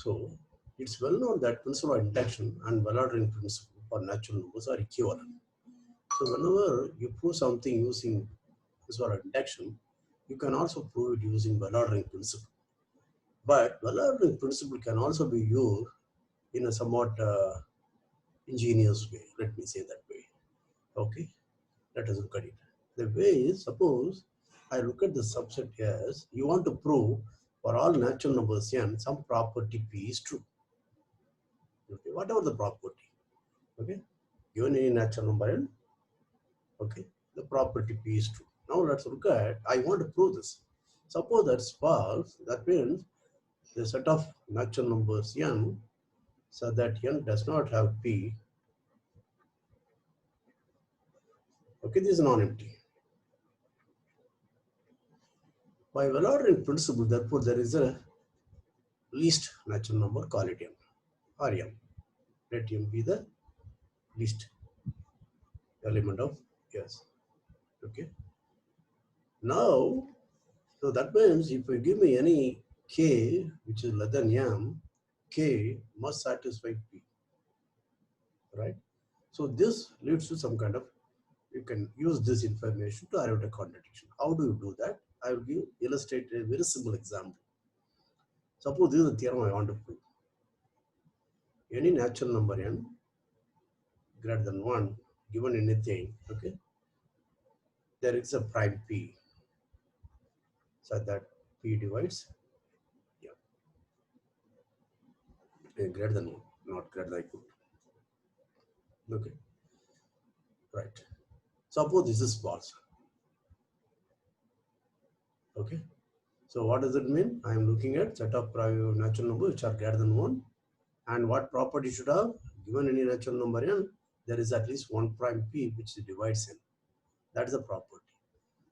So it's well known that principle of induction and well ordering principle for natural numbers are equivalent. So whenever you prove something using principle of induction, you can also prove it using well ordering principle. But well ordering principle can also be used in a somewhat ingenious way. Let me say that way. Okay, let us look at it. The way is, suppose I look at the subset as you want to prove for all natural numbers n some property p is true. Okay, whatever the property. Okay, given any natural number n, okay, the property p is true. Now let's look at, I want to prove this. Suppose that's false, that means the set of natural numbers n so that n does not have p. Okay, this is non-empty. By well ordering principle, therefore, there is a least natural number, call it m or m. Let m be the least element of s. Okay. Now, so that means if you give me any k which is less than m, k must satisfy p, right? So this leads to some kind of, you can use this information to arrive at a contradiction. How do you do that? I will illustrate a very simple example. Suppose this is the theorem I want to prove. Any natural number n greater than 1 given anything, okay, there is a prime p so that p divides greater than 1, not greater than equal to. Okay, right. Suppose this is false. Okay, so what does it mean? I am looking at set of natural numbers which are greater than 1, and what property should have? Given any natural number n, there is at least one prime p which divides n. That is the property.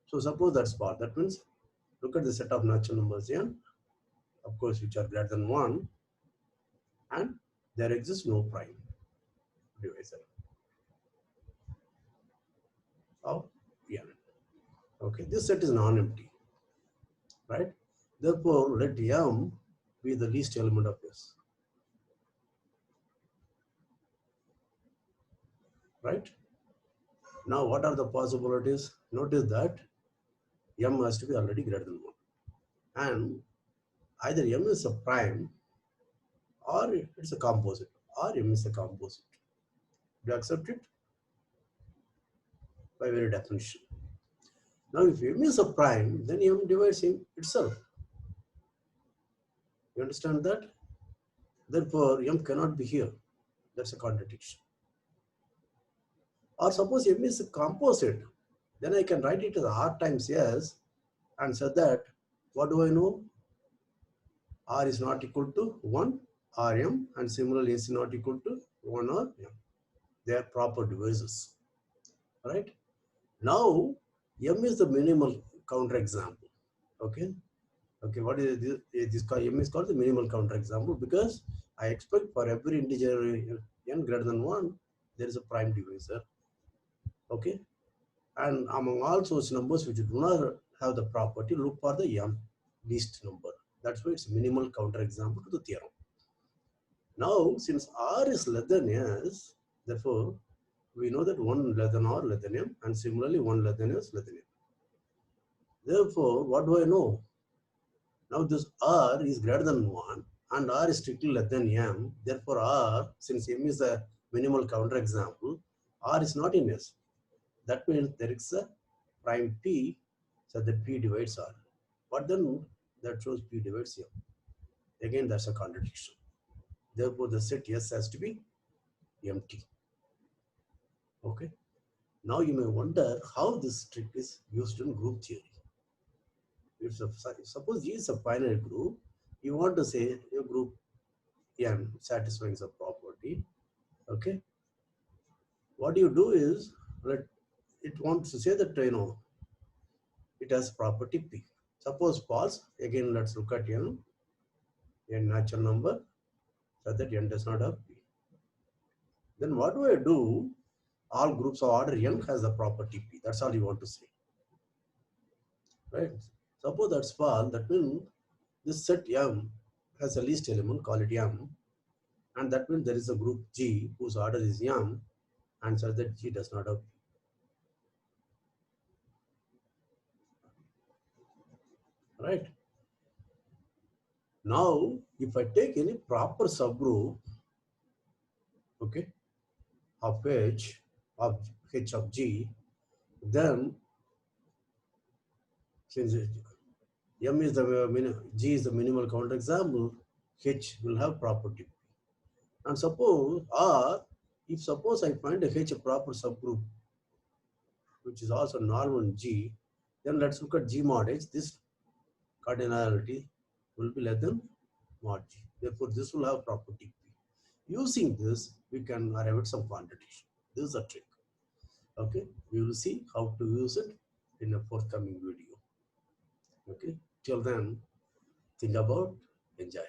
So suppose that's false. That means look at the set of natural numbers n, of course, which are greater than 1, and there exists no prime divisor of n. Okay, this set is non-empty, right? Therefore, let m be the least element of s, right? Now, what are the possibilities? Notice that m has to be already greater than 1, and either m is a prime or it's a composite, or m is a composite. Do you accept it? By very definition. Now, if m is a prime, then m divides itself. You understand that? Therefore, m cannot be here. That's a contradiction. Or suppose m is a composite, then I can write it as r times s and say that, what do I know? R is not equal to 1 Rm, and similarly s is not equal to 1 or m. They are proper divisors. Right? Now, m is the minimal counterexample. Okay? Okay, what is this? M is called the minimal counterexample because I expect for every integer n greater than 1, there is a prime divisor. Okay? And among all source numbers which do not have the property, look for the m least number. That's why it's minimal counterexample to the theorem. Now, since r is less than s, therefore, we know that 1 less than r less than m, and similarly 1 less than s less than m. Therefore, what do I know? Now, this r is greater than 1 and r is strictly less than m. Therefore, r, since m is a minimal counterexample, r is not in s. That means there is a prime p, so that p divides r. What then? That shows p divides m. Again, that's a contradiction. Therefore, the set S has to be empty. Okay. Now you may wonder how this trick is used in group theory. If suppose G is a finite group, you want to say a group n satisfying some property. Okay. What you do is, let it wants to say that it has property p. Suppose false. Again, let's look at n natural number, so that n does not have p. Then what do I do? All groups of order n has the property p. That's all you want to say. Right? Suppose that's false, that means this set m has a least element, call it M, and that means there is a group G whose order is M, and such that G does not have P. Right? Now, if I take any proper subgroup, okay, of H of G, then since M is the G is the minimal counterexample, H will have property. And suppose if suppose I find a H a proper subgroup, which is also normal G, then let's look at G mod H. This cardinality will be less than mod G. Therefore, this will have property P. Using this, we can arrive at some quantitation. This is a trick. Okay, we will see how to use it in a forthcoming video. Okay, till then, think about, enjoy.